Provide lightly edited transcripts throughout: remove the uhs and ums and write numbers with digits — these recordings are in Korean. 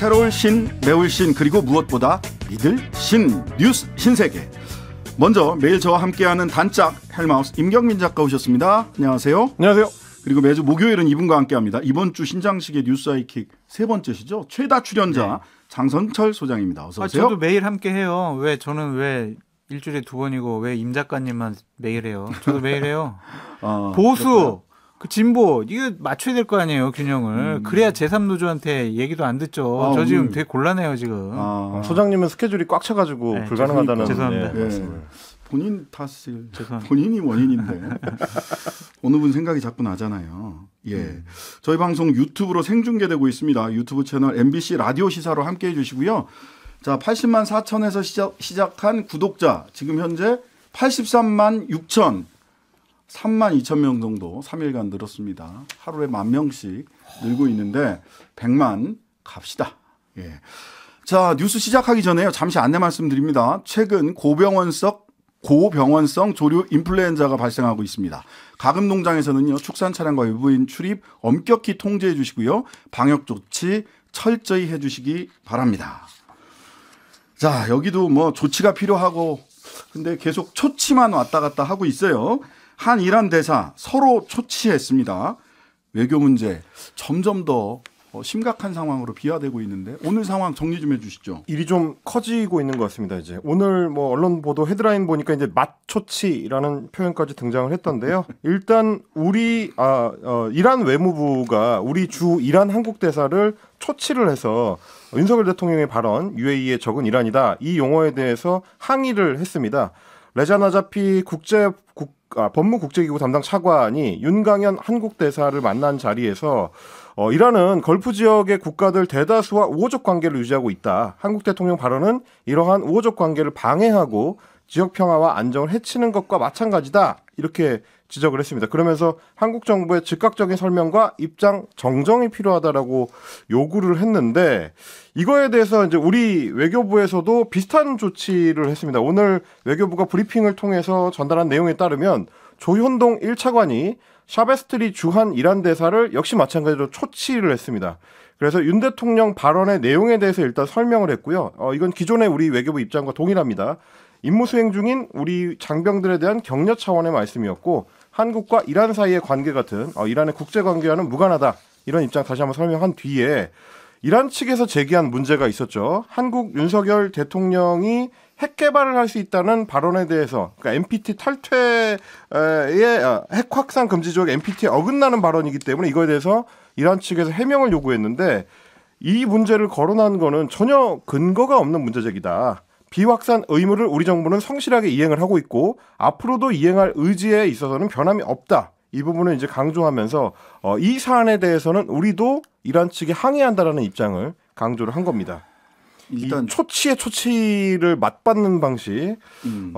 새로울 신, 매울 신, 그리고 무엇보다 믿을 신, 뉴스 신세계. 먼저 매일 저와 함께하는 단짝 헬마우스 임경민 작가 오셨습니다. 안녕하세요. 안녕하세요. 그리고 매주 목요일은 이분과 함께합니다. 이번 주 신장식의 뉴스 하이킥 세 번째시죠. 최다 출연자 네. 장선철 소장입니다. 어서 오세요. 저도 매일 함께해요. 왜 저는 왜 일주일에 두 번이고 왜 임 작가님만 매일 해요? 저도 매일 해요. 보수, 그렇구나. 그 진보 이거 맞춰야 될 거 아니에요, 균형을. 그래야 제3노조한테 얘기도 안 듣죠. 저 지금 되게 곤란해요 지금. 소장님은 스케줄이 꽉 차가지고 네, 불가능하다는. 죄송합니다. 네. 본인 탓을 본인이 원인인데 어느 분 생각이 자꾸 나잖아요. 예, 저희 방송 유튜브로 생중계되고 있습니다. 유튜브 채널 MBC 라디오 시사로 함께해 주시고요. 자, 80만 4천에서 시작한 구독자 지금 현재 83만 6천 3만 2천 명 정도 3일간 늘었습니다. 하루에 10,000명씩 늘고 있는데 100만 갑시다. 예. 자, 뉴스 시작하기 전에요. 잠시 안내 말씀드립니다. 최근 고병원성 조류 인플루엔자가 발생하고 있습니다. 가금 농장에서는요, 축산 차량과 외부인 출입 엄격히 통제해 주시고요. 방역 조치 철저히 해 주시기 바랍니다. 자, 여기도 뭐 조치가 필요하고 근데 계속 초치만 왔다 갔다 하고 있어요. 한 이란 대사 서로 초치했습니다. 외교 문제 점점 더 심각한 상황으로 비화되고 있는데 오늘 상황 정리 좀 해주시죠. 일이 좀 커지고 있는 것 같습니다. 이제 오늘 뭐 언론 보도 헤드라인 보니까 이제 맞초치라는 표현까지 등장을 했던데요. 일단 우리 이란 외무부가 우리 주 이란 한국 대사를 초치를 해서 윤석열 대통령의 발언 UAE의 적은 이란이다 이 용어에 대해서 항의를 했습니다. 레자 나자피 법무국제기구 담당 차관이 윤강현 한국 대사를 만난 자리에서 이란은 걸프 지역의 국가들 대다수와 우호적 관계를 유지하고 있다. 한국 대통령 발언은 이러한 우호적 관계를 방해하고 지역 평화와 안정을 해치는 것과 마찬가지다. 이렇게 지적을 했습니다. 그러면서 한국 정부의 즉각적인 설명과 입장 정정이 필요하다라고 요구를 했는데 이거에 대해서 이제 우리 외교부에서도 비슷한 조치를 했습니다. 오늘 외교부가 브리핑을 통해서 전달한 내용에 따르면 조현동 1차관이 샤베스트리 주한 이란 대사를 역시 마찬가지로 초치를 했습니다. 그래서 윤 대통령 발언의 내용에 대해서 일단 설명을 했고요. 이건 기존의 우리 외교부 입장과 동일합니다. 임무 수행 중인 우리 장병들에 대한 격려 차원의 말씀이었고 한국과 이란 사이의 관계 같은 이란의 국제관계와는 무관하다. 이런 입장 다시 한번 설명한 뒤에 이란 측에서 제기한 문제가 있었죠. 한국 윤석열 대통령이 핵 개발을 할 수 있다는 발언에 대해서 그러니까 NPT 탈퇴의 핵 확산 금지 조약 NPT에 어긋나는 발언이기 때문에 이거에 대해서 이란 측에서 해명을 요구했는데 이 문제를 거론한 거는 전혀 근거가 없는 문제 제기다. 비확산 의무를 우리 정부는 성실하게 이행을 하고 있고 앞으로도 이행할 의지에 있어서는 변함이 없다. 이 부분을 이제 강조하면서 이 사안에 대해서는 우리도 이란 측에 항의한다라는 입장을 강조를 한 겁니다. 일단 초치의 초치를 맞받는 방식,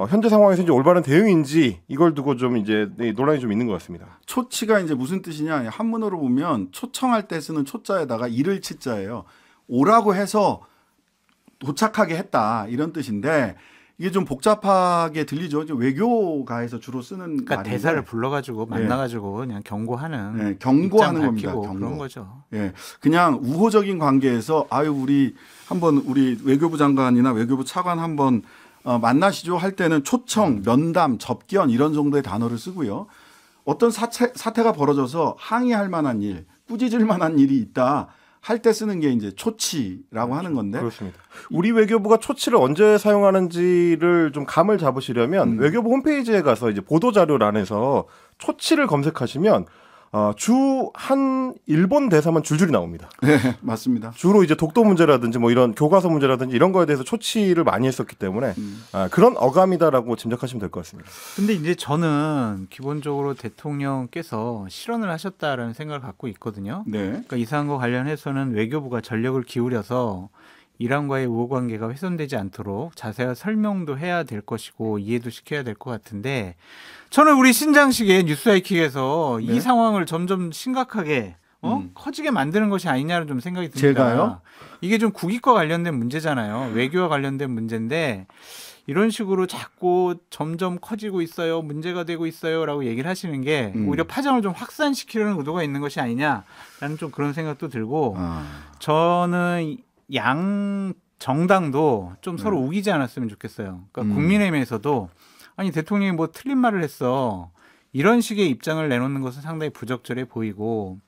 현재 상황에서 이제 올바른 대응인지 이걸 두고 좀 이제 논란이 좀 있는 것 같습니다. 초치가 이제 무슨 뜻이냐? 한문으로 보면 초청할 때 쓰는 초자에다가 이를 치자예요. 오라고 해서 도착하게 했다 이런 뜻인데 이게 좀 복잡하게 들리죠. 외교가에서 주로 쓰는 그러니까 말인데. 대사를 불러가지고 만나가지고 그냥 경고하는 네, 경고하는 겁니다. 그런 거죠. 예, 그냥 우호적인 관계에서 우리 한번 우리 외교부 장관이나 외교부 차관 한번 만나시죠 할 때는 초청, 면담, 접견 이런 정도의 단어를 쓰고요. 어떤 사태가 벌어져서 항의할 만한 일, 꾸짖을 만한 일이 있다. 할 때 쓰는 게 이제 초치라고 하는 건데. 그렇습니다. 우리 외교부가 초치를 언제 사용하는지를 좀 감을 잡으시려면 외교부 홈페이지에 가서 이제 보도자료란에서 초치를 검색하시면 주 한 일본 대사만 줄줄이 나옵니다. 네, 맞습니다. 주로 이제 독도 문제라든지 뭐 이런 교과서 문제라든지 이런 거에 대해서 초치를 많이 했었기 때문에 그런 어감이다라고 짐작하시면 될 것 같습니다. 근데 이제 저는 기본적으로 대통령께서 실언을 하셨다라는 생각을 갖고 있거든요. 네. 그러니까 이 사안과 관련해서는 외교부가 전력을 기울여서 이란과의 우호관계가 훼손되지 않도록 자세한 설명도 해야 될 것이고 이해도 시켜야 될 것 같은데 저는 우리 신장식의 뉴스 하이킥에서 이 상황을 점점 심각하게 커지게 만드는 것이 아니냐는 좀 생각이 듭니다. 제가요? 이게 좀 국익과 관련된 문제잖아요. 외교와 관련된 문제인데 이런 식으로 자꾸 점점 커지고 있어요. 문제가 되고 있어요. 라고 얘기를 하시는 게 오히려 파장을 좀 확산시키려는 의도가 있는 것이 아니냐라는 좀 그런 생각도 들고 저는 양 정당도 좀 서로 우기지 않았으면 좋겠어요. 그러니까 국민의힘에서도 아니 대통령이 뭐 틀린 말을 했어. 이런 식의 입장을 내놓는 것은 상당히 부적절해 보이고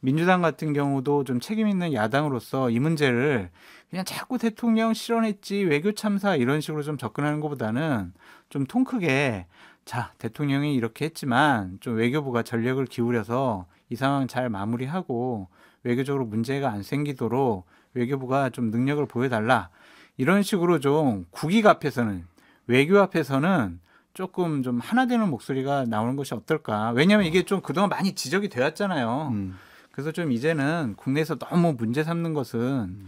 민주당 같은 경우도 좀 책임 있는 야당으로서 이 문제를 그냥 자꾸 대통령 실언했지 외교 참사 이런 식으로 좀 접근하는 것보다는 좀 통 크게 자 대통령이 이렇게 했지만 좀 외교부가 전력을 기울여서 이 상황 잘 마무리하고 외교적으로 문제가 안 생기도록 외교부가 좀 능력을 보여달라 이런 식으로 좀 국익 앞에서는 외교 앞에서는 조금 좀 하나 되는 목소리가 나오는 것이 어떨까. 왜냐하면 이게 좀 그동안 많이 지적이 되었잖아요. 그래서 좀 이제는 국내에서 너무 문제 삼는 것은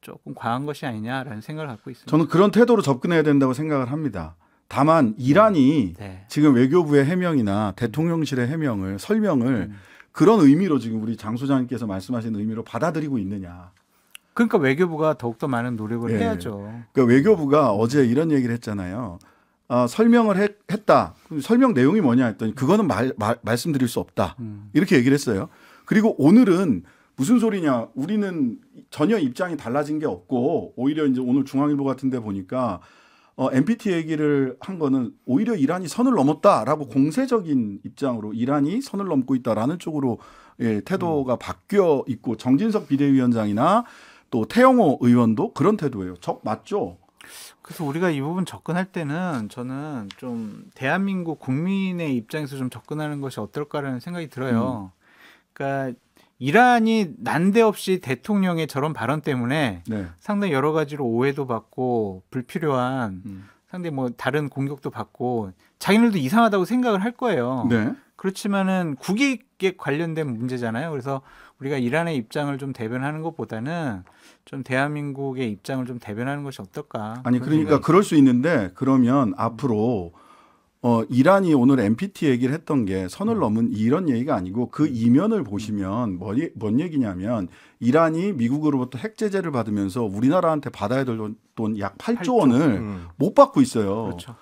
조금 과한 것이 아니냐라는 생각을 갖고 있습니다. 저는 그런 태도로 접근해야 된다고 생각을 합니다. 다만 이란이 지금 외교부의 해명이나 대통령실의 해명을 설명을 그런 의미로 지금 우리 장 소장님께서 말씀하신 의미로 받아들이고 있느냐. 그러니까 외교부가 더욱더 많은 노력을 해야죠. 그러니까 외교부가 어제 이런 얘기를 했잖아요. 설명을 했다. 설명 내용이 뭐냐 했더니 그거는 말씀드릴 수 없다. 이렇게 얘기를 했어요. 그리고 오늘은 무슨 소리냐. 우리는 전혀 입장이 달라진 게 없고 오히려 이제 오늘 중앙일보 같은 데 보니까 NPT 얘기를 한 거는 오히려 이란이 선을 넘었다라고 공세적인 입장으로 이란이 선을 넘고 있다라는 쪽으로 태도가 바뀌어 있고 정진석 비대위원장이나 또 태영호 의원도 그런 태도예요. 맞죠? 그래서 우리가 이 부분 접근할 때는 저는 좀 대한민국 국민의 입장에서 좀 접근하는 것이 어떨까라는 생각이 들어요. 그러니까 이란이 난데없이 대통령의 저런 발언 때문에 상당히 여러 가지로 오해도 받고 불필요한 상당히 뭐 다른 공격도 받고 자기들도 이상하다고 생각을 할 거예요. 그렇지만은 국익에 관련된 문제잖아요. 그래서 우리가 이란의 입장을 좀 대변하는 것보다는 좀 대한민국의 입장을 좀 대변하는 것이 어떨까? 아니 그러니까 그럴 수 있는데 그러면 앞으로 이란이 오늘 NPT 얘기를 했던 게 선을 넘은 이런 얘기가 아니고 그 이면을 보시면 뭔 얘기냐면 이란이 미국으로부터 핵 제재를 받으면서 우리나라한테 받아야 될 돈 약 8조 원을 못 받고 있어요. 그렇죠.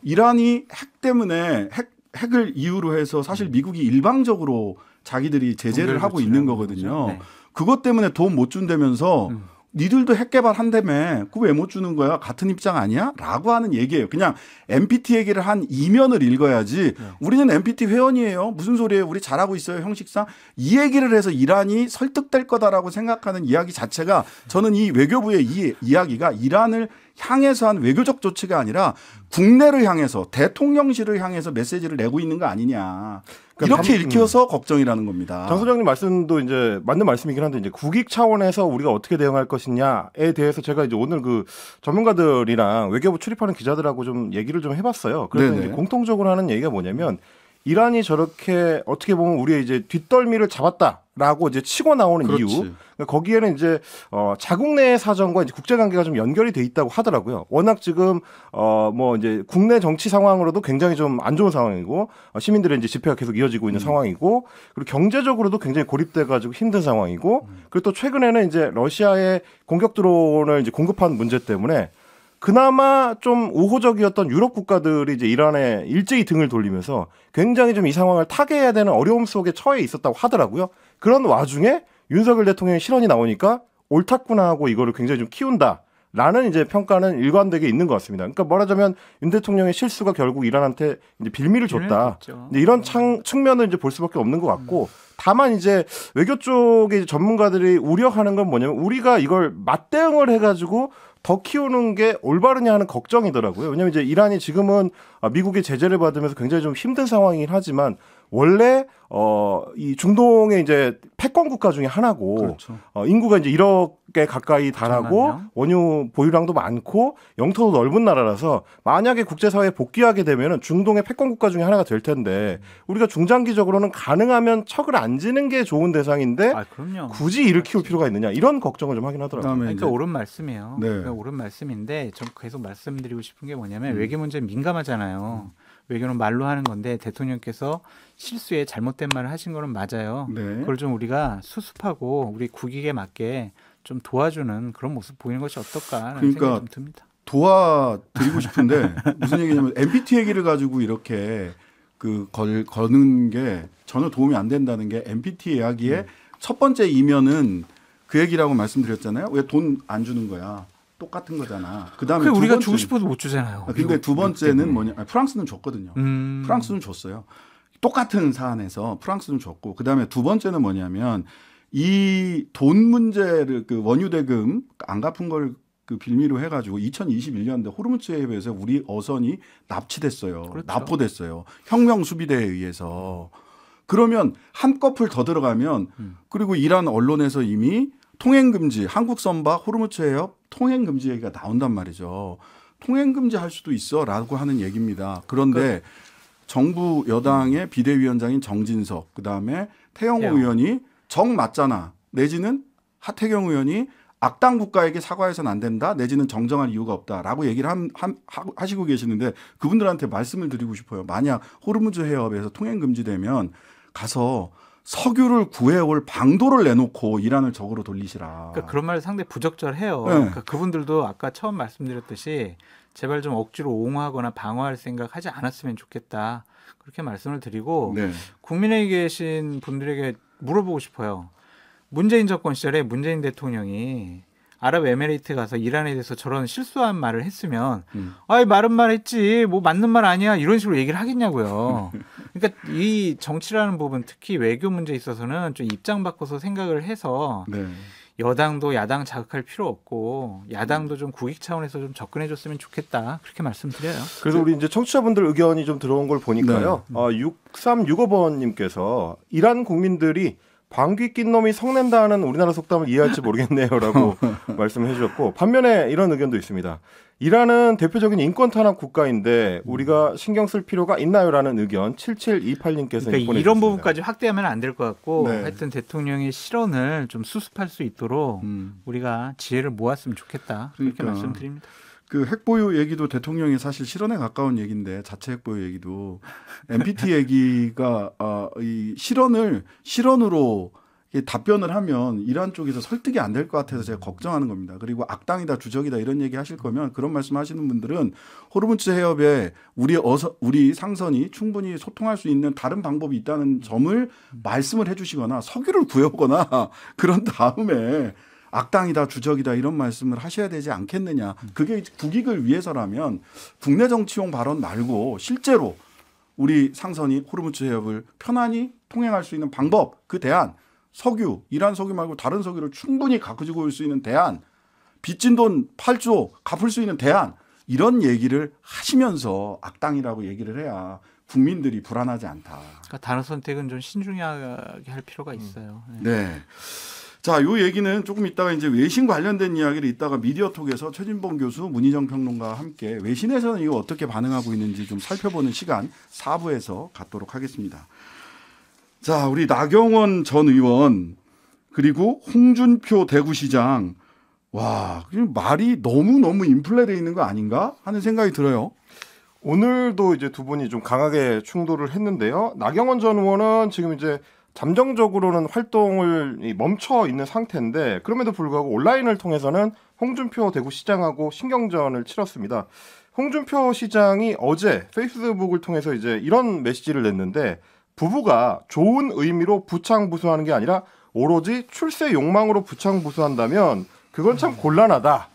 이란이 핵 때문에 핵을 이유로 해서 사실 미국이 일방적으로 자기들이 제재를 하고 있는 거거든요. 그것 때문에 돈 못 준다면서 니들도 핵 개발한다며 그거 왜 못 주는 거야? 같은 입장 아니야? 라고 하는 얘기예요. 그냥 NPT 얘기를 한 이면을 읽어야지 우리는 NPT 회원이에요. 무슨 소리예요? 우리 잘하고 있어요. 형식상. 이 얘기를 해서 이란이 설득될 거다라고 생각하는 이야기 자체가 저는 이 외교부의 이 이야기가 이란을 향해서 한 외교적 조치가 아니라 국내를 향해서 대통령실을 향해서 메시지를 내고 있는 거 아니냐. 이렇게 읽혀서 걱정이라는 겁니다. 장 소장님 말씀도 이제 맞는 말씀이긴 한데 이제 국익 차원에서 우리가 어떻게 대응할 것이냐에 대해서 제가 이제 오늘 그 전문가들이랑 외교부 출입하는 기자들하고 좀 얘기를 좀 해봤어요. 그래서 이제 공통적으로 하는 얘기가 뭐냐면 이란이 저렇게 어떻게 보면 우리의 이제 뒷덜미를 잡았다라고 이제 치고 나오는 이유. 그러니까 거기에는 이제 자국 내의 사정과 이제 국제 관계가 좀 연결이 돼 있다고 하더라고요. 워낙 지금 뭐 이제 국내 정치 상황으로도 굉장히 좀 안 좋은 상황이고 시민들의 이제 집회가 계속 이어지고 있는 상황이고 그리고 경제적으로도 굉장히 고립돼 가지고 힘든 상황이고 그리고 또 최근에는 이제 러시아의 공격 드론을 이제 공급한 문제 때문에 그나마 좀 우호적이었던 유럽 국가들이 이제 이란에 일제히 등을 돌리면서 굉장히 좀 이 상황을 타개해야 되는 어려움 속에 처해 있었다고 하더라고요. 그런 와중에 윤석열 대통령의 실언이 나오니까 옳았구나 하고 이거를 굉장히 좀 키운다라는 이제 평가는 일관되게 있는 것 같습니다. 그러니까 말하자면 윤 대통령의 실수가 결국 이란한테 이제 빌미를 줬다. 이런 측면을 이제 볼 수밖에 없는 것 같고 다만 이제 외교 쪽의 전문가들이 우려하는 건 뭐냐면 우리가 이걸 맞대응을 해가지고 더 키우는 게 올바르냐 하는 걱정이더라고요. 왜냐하면 이제 이란이 지금은 미국의 제재를 받으면서 굉장히 좀 힘든 상황이긴 하지만 원래 이 중동의 이제 패권 국가 중에 하나고 인구가 이제 1억에 가까이 달하고 원유 보유량도 많고 영토도 넓은 나라라서 만약에 국제사회에 복귀하게 되면은 중동의 패권 국가 중에 하나가 될 텐데 우리가 중장기적으로는 가능하면 척을 안 지는 게 좋은 대상인데 굳이 이를 키울 필요가 있느냐 이런 걱정을 좀 하긴 하더라고요. 그러니까 옳은 말씀이에요. 그러니까 옳은 말씀인데 좀 계속 말씀드리고 싶은 게 뭐냐면 외교 문제 민감하잖아요. 외교는 말로 하는 건데 대통령께서 실수에 잘못된 말을 하신 거는 맞아요. 그걸 좀 우리가 수습하고 우리 국익에 맞게 좀 도와주는 그런 모습 보이는 것이 어떨까라는 생각이 좀 듭니다. 도와드리고 싶은데 무슨 얘기냐면 NPT 얘기를 가지고 이렇게 거는 게 전혀 도움이 안 된다는 게 NPT 이야기의 첫 번째 이면은 그 얘기라고 말씀드렸잖아요. 왜 돈 안 주는 거야? 똑같은 거잖아. 그다음에 우리가 주고 싶어도 못 주잖아요. 근데 두 번째는 뭐냐? 프랑스는 줬거든요. 프랑스는 줬어요. 똑같은 사안에서 프랑스는 줬고 그다음에 두 번째는 뭐냐면 이 돈 문제를 그 원유 대금 안 갚은 걸 그 빌미로 해가지고 2021년대 호르무즈 해협에서 우리 어선이 납치됐어요. 그렇죠. 납포됐어요. 혁명 수비대에 의해서. 그러면 한꺼풀 더 들어가면 그리고 이란 언론에서 이미 통행금지 한국 선박 호르무즈 해협 통행금지 얘기가 나온단 말이죠. 통행금지 할 수도 있어라고 하는 얘기입니다. 그런데 정부 여당의 비대위원장인 정진석 그다음에 태영호 의원이 정 맞잖아. 내지는 하태경 의원이 악당 국가에게 사과해서는 안 된다. 내지는 정정할 이유가 없다라고 얘기를 하시고 계시는데 그분들한테 말씀을 드리고 싶어요. 만약 호르무즈 해협에서 통행 금지되면 가서 석유를 구해올 방도를 내놓고 이란을 적으로 돌리시라. 그러니까 그런 말 상당히 부적절해요. 네. 그러니까 그분들도 아까 처음 말씀드렸듯이 제발 좀 억지로 옹호하거나 방어할 생각 하지 않았으면 좋겠다. 그렇게 말씀을 드리고 네. 국민회의에 계신 분들에게 물어보고 싶어요. 문재인 정권 시절에 문재인 대통령이 아랍에미레이트 가서 이란에 대해서 저런 실수한 말을 했으면 아이 말은 말했지 뭐 맞는 말 아니야 이런 식으로 얘기를 하겠냐고요. 그러니까 이 정치라는 부분 특히 외교 문제에 있어서는 좀 입장 바꿔서 생각을 해서 네. 여당도 야당 자극할 필요 없고 야당도 좀 국익 차원에서 좀 접근해 줬으면 좋겠다 그렇게 말씀드려요. 그래서 우리 이제 청취자분들 의견이 좀 들어온 걸 보니까요. 네. 6365번님께서 이란 국민들이 방귀 낀 놈이 성낸다는 우리나라 속담을 이해할지 모르겠네요라고 말씀해 주셨고 반면에 이런 의견도 있습니다. 이란은 대표적인 인권 탄압 국가인데 우리가 신경 쓸 필요가 있나요라는 의견 7728님께서 그러니까 이런 부분까지 확대하면 안 될 것 같고 네. 하여튼 대통령의 실언을 좀 수습할 수 있도록 우리가 지혜를 모았으면 좋겠다 그렇게 말씀드립니다. 그 핵보유 얘기도 대통령이 사실 실언에 가까운 얘기인데 자체 핵보유 얘기도 NPT 얘기가 이 실언으로 답변을 하면 이란 쪽에서 설득이 안 될 것 같아서 제가 걱정하는 겁니다. 그리고 악당이다 주적이다 이런 얘기 하실 거면 그런 말씀하시는 분들은 호르무즈 해협에 우리 상선이 충분히 소통할 수 있는 다른 방법이 있다는 점을 말씀을 해주시거나 석유를 구해오거나 그런 다음에 악당이다 주적이다 이런 말씀을 하셔야 되지 않겠느냐. 그게 국익을 위해서라면 국내 정치용 발언 말고 실제로 우리 상선이 호르무즈 해협을 편안히 통행할 수 있는 방법 그 대안 석유 이란 석유 말고 다른 석유를 충분히 가지고 올 수 있는 대안 빚진 돈 8조 갚을 수 있는 대안 이런 얘기를 하시면서 악당이라고 얘기를 해야 국민들이 불안하지 않다. 그러니까 단어 선택은 좀 신중하게 할 필요가 있어요. 네. 자, 요 얘기는 조금 이따가 이제 외신 관련된 이야기를 이따가 미디어톡에서 최진봉 교수, 문희정 평론가와 함께 외신에서는 이거 어떻게 반응하고 있는지 좀 살펴보는 시간 4부에서 갖도록 하겠습니다. 자, 우리 나경원 전 의원 그리고 홍준표 대구시장 와, 말이 너무 인플레돼 있는 거 아닌가 하는 생각이 들어요. 오늘도 이제 두 분이 좀 강하게 충돌을 했는데요. 나경원 전 의원은 지금 이제 잠정적으로는 활동을 멈춰 있는 상태인데 그럼에도 불구하고 온라인을 통해서는 홍준표 대구시장하고 신경전을 치렀습니다. 홍준표 시장이 어제 페이스북을 통해서 이제 이런 메시지를 냈는데 부부가 좋은 의미로 부창부수하는 게 아니라 오로지 출세 욕망으로 부창부수한다면 그건 참 곤란하다.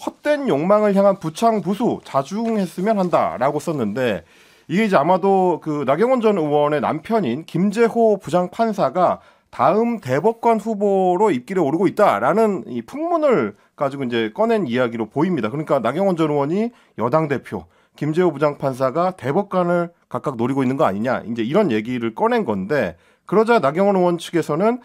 헛된 욕망을 향한 부창부수 자중했으면 한다라고 썼는데 이게 이제 아마도 그 나경원 전 의원의 남편인 김재호 부장판사가 다음 대법관 후보로 입길에 오르고 있다라는 이 풍문을 가지고 이제 꺼낸 이야기로 보입니다. 그러니까 나경원 전 의원이 여당 대표, 김재호 부장판사가 대법관을 각각 노리고 있는 거 아니냐 이제 이런 얘기를 꺼낸 건데 그러자 나경원 의원 측에서는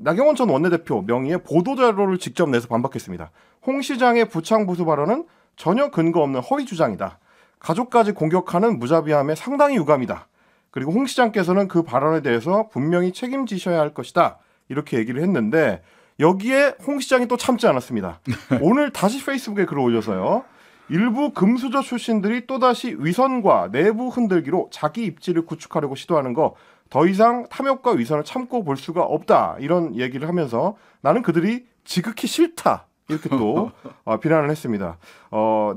나경원 전 원내대표 명의의 보도자료를 직접 내서 반박했습니다. 홍 시장의 부창부수 발언은 전혀 근거 없는 허위 주장이다. 가족까지 공격하는 무자비함에 상당히 유감이다. 그리고 홍 시장께서는 그 발언에 대해서 분명히 책임지셔야 할 것이다. 이렇게 얘기를 했는데 여기에 홍 시장이 또 참지 않았습니다. 오늘 다시 페이스북에 글을 올려서요. 일부 금수저 출신들이 또다시 위선과 내부 흔들기로 자기 입지를 구축하려고 시도하는 거 더 이상 탐욕과 위선을 참고 볼 수가 없다. 이런 얘기를 하면서 나는 그들이 지극히 싫다. 이렇게 또 비난을 했습니다.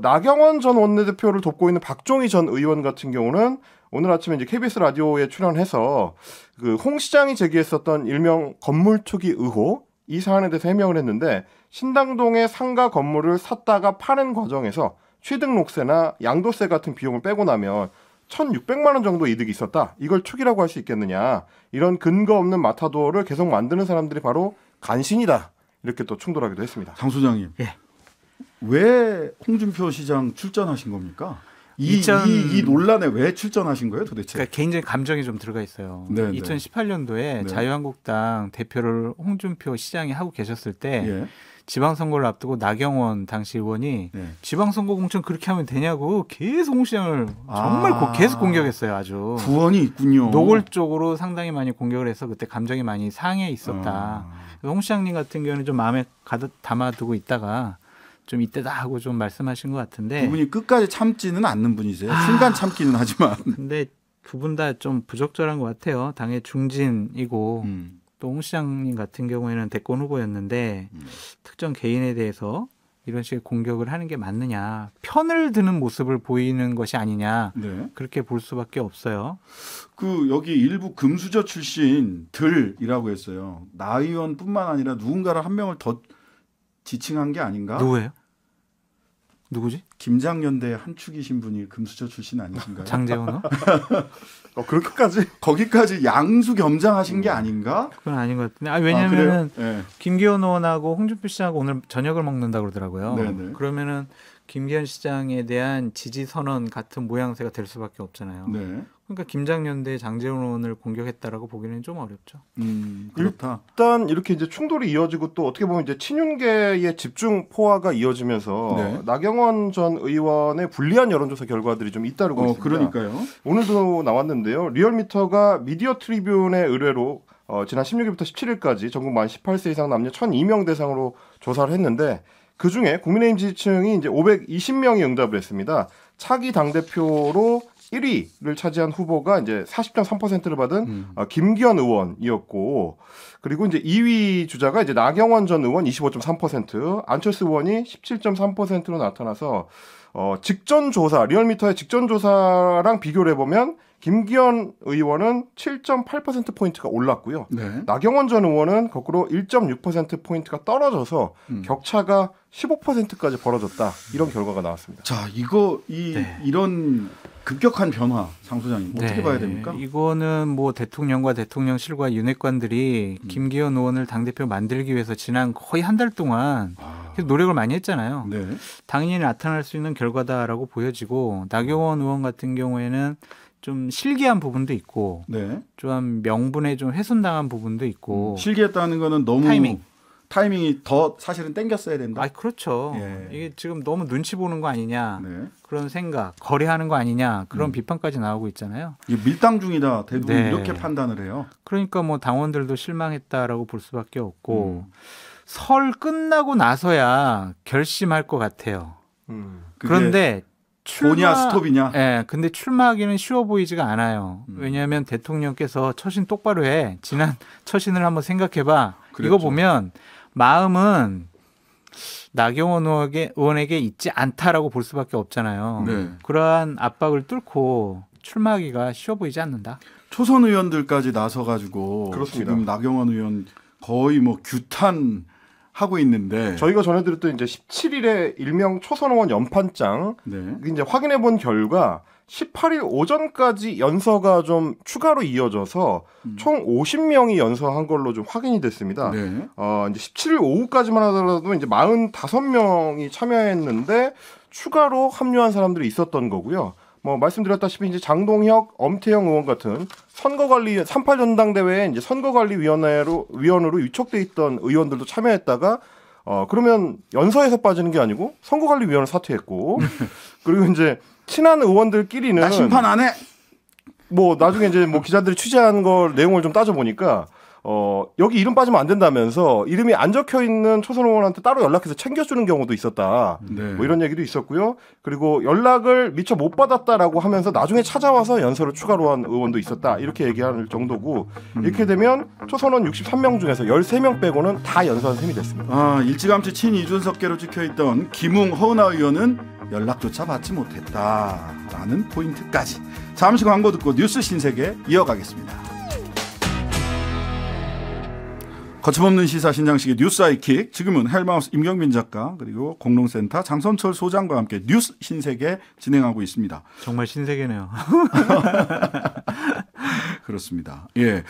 나경원 전 원내대표를 돕고 있는 박종희 전 의원 같은 경우는 오늘 아침에 이제 KBS 라디오에 출연해서 그 홍 시장이 제기했었던 일명 건물 투기 의혹 이 사안에 대해서 해명을 했는데 신당동의 상가 건물을 샀다가 파는 과정에서 취등록세나 양도세 같은 비용을 빼고 나면 1,600만 원 정도 이득이 있었다. 이걸 축이라고 할 수 있겠느냐. 이런 근거 없는 마타도어를 계속 만드는 사람들이 바로 간신이다. 이렇게 또 충돌하기도 했습니다. 장 소장님. 예. 왜 홍준표 시장 출전하신 겁니까? 이 논란에 왜 출전하신 거예요, 도대체? 그러니까 개인적인 감정이 좀 들어가 있어요. 네네. 2018년도에 네. 자유한국당 대표를 홍준표 시장이 하고 계셨을 때 예. 지방선거를 앞두고 나경원 당시 의원이 네. 지방선거 공천 그렇게 하면 되냐고 계속 홍 시장을 정말 계속 공격했어요. 아주. 구원이 있군요. 노골적으로 상당히 많이 공격을 해서 그때 감정이 많이 상해 있었다. 그래서 홍 시장님 같은 경우는 좀 마음에 가득 담아두고 있다가 좀 이때다 하고 좀 말씀하신 것 같은데. 그분이 끝까지 참지는 않는 분이세요. 순간 참기는 하지만. 근데 두 분 다 좀 부적절한 것 같아요. 당의 중진이고 또 홍 시장님 같은 경우에는 대권 후보였는데 특정 개인에 대해서 이런 식의 공격을 하는 게 맞느냐. 편을 드는 모습을 보이는 것이 아니냐. 네. 그렇게 볼 수밖에 없어요. 그 여기 일부 금수저 출신들이라고 했어요. 나 의원뿐만 아니라 누군가를 한 명을 더 지칭한 게 아닌가? 누구예요? 누구지? 김장연대 한 축이신 분이 금수저 출신 아니신가요? 장재원? 그렇게까지? 거기까지 양수 겸장하신 게 아닌가? 그건 아닌 것 같은데. 왜냐하면 네. 김기현 의원하고 홍준표 시장하고 오늘 저녁을 먹는다 그러더라고요. 네네. 그러면은 김기현 시장에 대한 지지 선언 같은 모양새가 될 수밖에 없잖아요. 네. 그러니까 김장연대 장재원 의원을 공격했다라고 보기는 좀 어렵죠. 그렇다. 일단 이렇게 이제 충돌이 이어지고 또 어떻게 보면 이제 친윤계의 집중 포화가 이어지면서 네. 나경원 전 의원의 불리한 여론조사 결과들이 좀 잇따르고 있습니다. 그러니까요. 오늘도 나왔는데요. 리얼미터가 미디어 트리뷴의 의뢰로 지난 16일부터 17일까지 전국 만 18세 이상 남녀 1,002명 대상으로 조사를 했는데 그 중에 국민의힘 지지층이 이제 520명이 응답을 했습니다. 차기 당대표로 1위를 차지한 후보가 이제 40.3%를 받은 김기현 의원이었고, 그리고 이제 2위 주자가 이제 나경원 전 의원 25.3%, 안철수 의원이 17.3%로 나타나서 직전 조사, 리얼미터의 직전 조사랑 비교를 해보면 김기현 의원은 7.8%포인트가 올랐고요. 네. 나경원 전 의원은 거꾸로 1.6%포인트가 떨어져서 격차가 15%까지 벌어졌다. 이런 결과가 나왔습니다. 자, 네. 이런 급격한 변화, 장 소장님 어떻게 봐야 됩니까? 이거는 뭐 대통령과 대통령실과 윤핵관들이 김기현 의원을 당대표 만들기 위해서 지난 거의 한 달 동안 계속 노력을 많이 했잖아요. 네. 당연히 나타날 수 있는 결과다라고 보여지고, 나경원 의원 같은 경우에는 좀 실기한 부분도 있고, 네. 좀 명분에 좀 훼손당한 부분도 있고. 실기했다는 거는 너무 타이밍이 더 사실은 땡겼어야 된다. 아, 그렇죠. 예. 이게 지금 너무 눈치 보는 거 아니냐, 네. 그런 생각, 거래하는 거 아니냐, 그런 비판까지 나오고 있잖아요. 이게 밀당 중이다. 대부분 네. 이렇게 판단을 해요. 그러니까 뭐 당원들도 실망했다라고 볼 수밖에 없고, 설 끝나고 나서야 결심할 것 같아요. 그런데 고냐 스톱이냐? 예, 근데 출마하기는 쉬워 보이지가 않아요. 왜냐하면 대통령께서 처신 똑바로 해. 지난 처신을 한번 생각해봐. 그랬죠. 이거 보면 마음은 나경원 의원에게 있지 않다라고 볼 수밖에 없잖아요. 네. 그러한 압박을 뚫고 출마하기가 쉬워 보이지 않는다. 초선 의원들까지 나서가지고 그렇습니다. 지금 나경원 의원 거의 뭐 규탄하고 있는데 저희가 전해드렸던 이제 17일에 일명 초선 의원 연판장 네. 이제 확인해 본 결과 18일 오전까지 연서가 좀 추가로 이어져서 총 50명이 연서한 걸로 좀 확인이 됐습니다. 네. 이제 17일 오후까지만 하더라도 이제 45명이 참여했는데 추가로 합류한 사람들이 있었던 거고요. 뭐 말씀드렸다시피 이제 장동혁, 엄태영 의원 같은 선거관리 38 전당대회에 이제 선거관리위원으로 위촉돼 있던 의원들도 참여했다가 그러면 연서에서 빠지는 게 아니고 선거관리위원을 사퇴했고 그리고 이제 친한 의원들끼리는 나 심판 안 해. 뭐 나중에 이제 뭐 기자들이 취재한 걸 내용을 좀 따져 보니까 여기 이름 빠지면 안 된다면서 이름이 안 적혀 있는 초선 의원한테 따로 연락해서 챙겨주는 경우도 있었다. 네. 뭐 이런 얘기도 있었고요. 그리고 연락을 미처 못 받았다라고 하면서 나중에 찾아와서 연설을 추가로 한 의원도 있었다. 이렇게 얘기할 정도고 이렇게 되면 초선 의원 63명 중에서 13명 빼고는 다 연설한 셈이 됐습니다. 일찌감치 친이준석계로 찍혀있던 김웅 허은하 의원은 연락조차 받지 못했다라는 포인트까지. 잠시 광고 듣고 뉴스 신세계 이어가겠습니다. 거침없는 시사 신장식의 뉴스 아이킥. 지금은 헬마우스 임경빈 작가 그리고 공동센터 장선철 소장과 함께 뉴스 신세계 진행하고 있습니다. 정말 신세계네요. 그렇습니다. 예.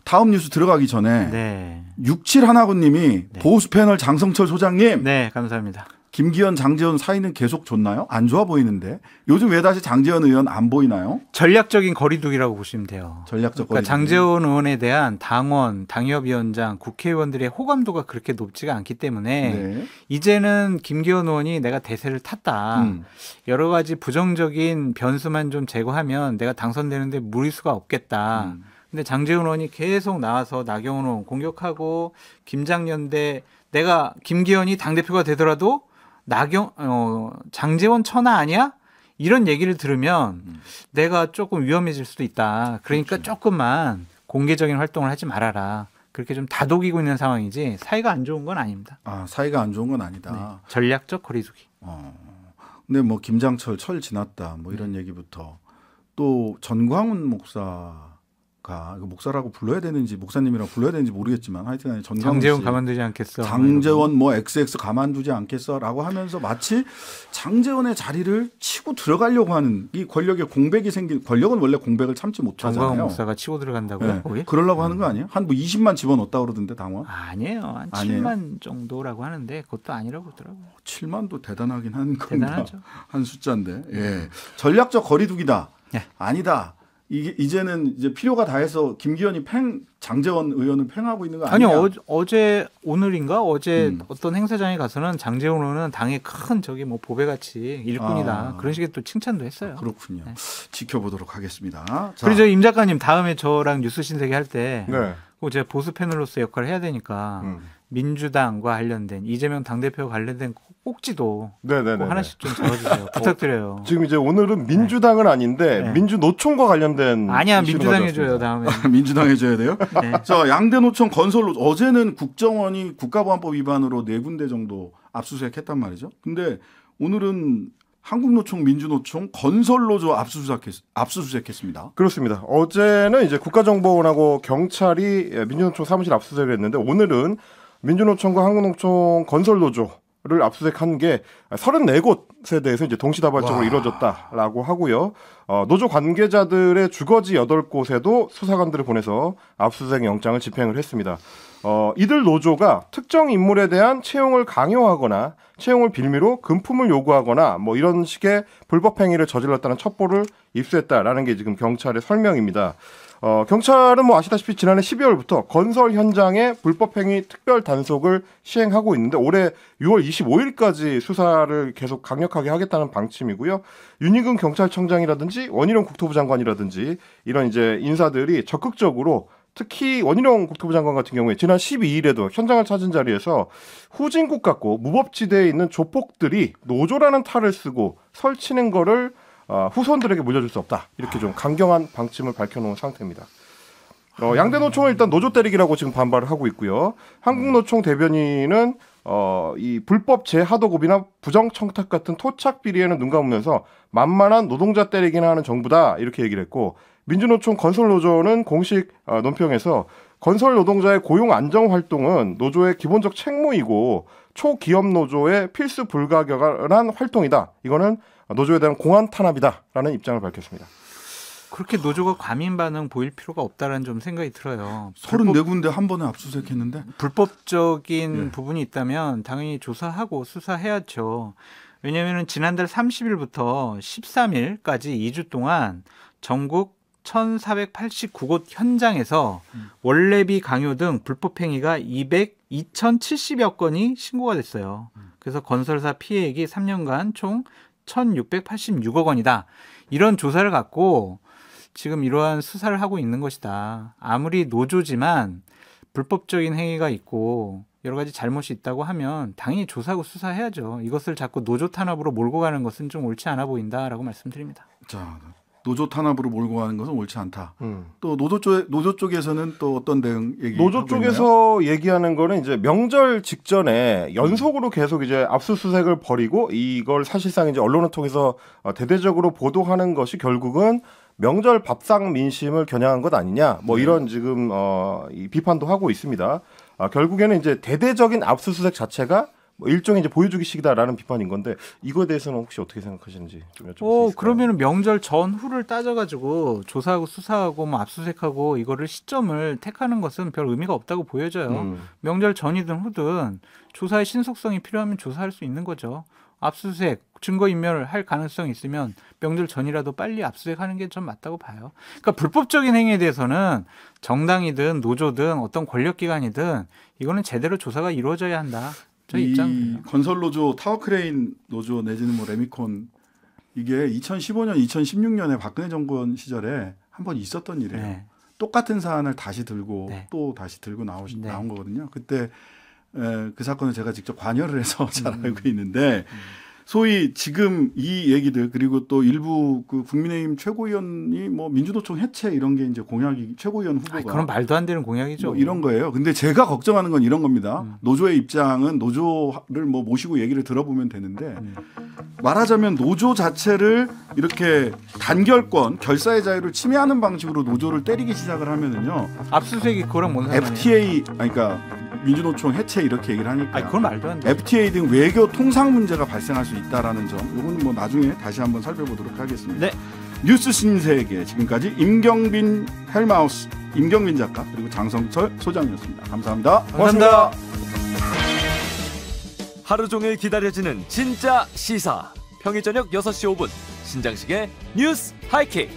다음 뉴스 들어가기 전에 네. 6719님이 네. 보수 패널 장성철 소장님. 네, 감사합니다. 김기현, 장제원 사이는 계속 좋나요? 안 좋아 보이는데. 요즘 왜 다시 장제원 의원 안 보이나요? 전략적인 거리두기라고 보시면 돼요. 전략적 그러니까 장제원 의원에 대한 당원, 당협위원장, 국회의원들의 호감도가 그렇게 높지가 않기 때문에 네. 이제는 김기현 의원이 내가 대세를 탔다. 여러 가지 부정적인 변수만 좀 제거하면 내가 당선되는데 무리수가 없겠다. 근데 장제원 의원이 계속 나와서 나경원 의원 공격하고 김장연대 내가 김기현이 당대표가 되더라도 장제원 천하 아니야? 이런 얘기를 들으면 내가 조금 위험해질 수도 있다. 그러니까 그렇죠. 조금만 공개적인 활동을 하지 말아라. 그렇게 좀 다독이고 있는 상황이지 사이가 안 좋은 건 아닙니다. 아, 사이가 안 좋은 건 아니다. 네. 전략적 거리두기. 근데 뭐 김장철 철 지났다. 뭐 이런 얘기부터 또 전광훈 목사가 목사라고 불러야 되는지 목사님이라고 불러야 되는지 모르겠지만 하여튼 장제원 가만두지 않겠어. 장제원 뭐 XX 가만두지 않겠어라고 하면서 마치 장제원의 자리를 치고 들어가려고 하는 이 권력의 공백이 생긴 권력은 원래 공백을 참지 못하잖아요. 전광훈 목사가 치고 들어간다고요? 네. 거기? 그러려고 하는 거 아니에요? 한 뭐 20만 집어넣었다 그러던데 당원? 아니에요. 한 7만 정도라고 하는데 그것도 아니라고 그러더라고요. 7만도 대단하긴 한 겁니다. 대단하죠. 한 숫자인데. 예. 전략적 거리두기다. 네. 아니다. 이제는 이제 필요가 다해서 김기현이 장제원 의원을 팽하고 있는 거 아니냐? 아니요. 어제 오늘인가 어제 어떤 행사장에 가서는 장제원 의원은 당의 큰 보배같이 일꾼이다. 그런 식의 또 칭찬도 했어요. 그렇군요. 네. 지켜보도록 하겠습니다. 자. 그리고 임 작가님 다음에 저랑 뉴스 신세계 할 때 네. 제가 보수 패널로서 역할을 해야 되니까 민주당과 관련된 이재명 당대표 관련된 꼭지도 하나씩 좀 적어주세요. 부탁드려요. 지금 이제 오늘은 민주당은 아닌데 네. 민주노총과 관련된 아니야 민주당 해줘요 다음에. 민주당 해줘야 돼요? 네. 자 양대노총 건설로 어제는 국정원이 국가보안법 위반으로 4군데 정도 압수수색했단 말이죠. 근데 오늘은 한국노총, 민주노총, 건설노조 압수수색했습니다. 그렇습니다. 어제는 이제 국가정보원하고 경찰이 민주노총 사무실 압수수색을 했는데 오늘은 민주노총과 한국노총, 건설노조를 압수수색한 게 34곳에 대해서 이제 동시다발적으로 이루어졌다라고 하고요. 노조 관계자들의 주거지 8곳에도 수사관들을 보내서 압수수색 영장을 집행을 했습니다. 이들 노조가 특정 인물에 대한 채용을 강요하거나 채용을 빌미로 금품을 요구하거나 뭐 이런 식의 불법 행위를 저질렀다는 첩보를 입수했다라는 게 지금 경찰의 설명입니다. 경찰은 뭐 아시다시피 지난해 12월부터 건설 현장의 불법 행위 특별 단속을 시행하고 있는데 올해 6월 25일까지 수사를 계속 강력하게 하겠다는 방침이고요. 윤희근 경찰청장이라든지 원희룡 국토부 장관이라든지 이런 이제 인사들이 적극적으로 특히 원희룡 국토부 장관 같은 경우에 지난 12일에도 현장을 찾은 자리에서 후진국 같고 무법지대에 있는 조폭들이 노조라는 탈을 쓰고 설치는 거를 후손들에게 물려줄 수 없다. 이렇게 좀 강경한 방침을 밝혀놓은 상태입니다. 양대노총은 일단 노조 때리기라고 지금 반발을 하고 있고요. 한국노총 대변인은 이 불법 재하도급이나 부정청탁 같은 토착 비리에는 눈 감으면서 만만한 노동자 때리기나 하는 정부다. 이렇게 얘기를 했고 민주노총 건설노조는 공식 논평에서 건설 노동자의 고용 안정 활동은 노조의 기본적 책무이고 초기업 노조의 필수 불가결한 활동이다. 이거는 노조에 대한 공안 탄압이다라는 입장을 밝혔습니다. 그렇게 노조가 과민 반응 보일 필요가 없다라는 좀 생각이 들어요. 34군데 한 번에 압수수색했는데 불법적인 부분이 있다면 당연히 조사하고 수사해야죠. 왜냐하면 지난달 30일부터 13일까지 2주 동안 전국 1,489곳 현장에서 원래비 강요 등 불법 행위가 2,070여 건이 신고가 됐어요. 그래서 건설사 피해액이 3년간 총 1,686억 원이다. 이런 조사를 갖고 지금 이러한 수사를 하고 있는 것이다. 아무리 노조지만 불법적인 행위가 있고 여러 가지 잘못이 있다고 하면 당연히 조사하고 수사해야죠. 이것을 자꾸 노조 탄압으로 몰고 가는 것은 좀 옳지 않아 보인다라고 말씀드립니다. 자, 노조 탄압으로 몰고 가는 것은 옳지 않다. 또 노조 쪽에서는 또 어떤 대응 얘기? 노조 쪽에서 있나요? 얘기하는 거는 이제 명절 직전에 연속으로 계속 이제 압수수색을 벌이고 이걸 사실상 이제 언론을 통해서 대대적으로 보도하는 것이 결국은 명절 밥상 민심을 겨냥한 것 아니냐 뭐 이런 지금 이 비판도 하고 있습니다. 결국에는 이제 대대적인 압수수색 자체가 뭐 일종의 이제 보여주기식이다라는 비판인 건데 이거에 대해서는 혹시 어떻게 생각하시는지 좀 여쭤볼 수 있을까요? 그러면 명절 전후를 따져가지고 조사하고 수사하고 뭐 압수수색하고 이거를 시점을 택하는 것은 별 의미가 없다고 보여져요. 명절 전이든 후든 조사의 신속성이 필요하면 조사할 수 있는 거죠. 압수수색, 증거인멸을 할 가능성이 있으면 명절 전이라도 빨리 압수수색하는 게 좀 맞다고 봐요. 그러니까 불법적인 행위에 대해서는 정당이든 노조든 어떤 권력기관이든 이거는 제대로 조사가 이루어져야 한다. 이 건설노조, 타워크레인 노조 내지는 뭐 레미콘 이게 2015년, 2016년에 박근혜 정권 시절에 한번 있었던 일이에요. 네. 똑같은 사안을 다시 들고 네. 또 다시 들고 나온 거거든요. 그때 그 사건을 제가 직접 관여를 해서 잘 알고 있는데 소위 지금 이 얘기들 그리고 또 일부 그 국민의힘 최고위원이 뭐 민주노총 해체 이런 게 이제 공약이 최고위원 후보가 그런 말도 안 되는 공약이죠. 뭐 이런 거예요. 근데 제가 걱정하는 건 이런 겁니다. 노조의 입장은 노조를 뭐 모시고 얘기를 들어보면 되는데 말하자면 노조 자체를 이렇게 단결권, 결사의 자유를 침해하는 방식으로 노조를 때리기 시작을 하면은요. 압수수색이 그거랑 뭔 상관이에요? FTA 그러니까 민주노총 해체 이렇게 얘기를 하니까 그건 말도 안 돼. FTA 등 외교 통상 문제가 발생할 수 있다라는 점, 이건 뭐 나중에 다시 한번 살펴보도록 하겠습니다. 네. 뉴스 신세계 지금까지 임경빈 헬마우스 임경빈 작가 그리고 장성철 소장이었습니다. 감사합니다. 고맙습니다. 하루 종일 기다려지는 진짜 시사. 평일 저녁 6시 5분 신장식의 뉴스 하이킥.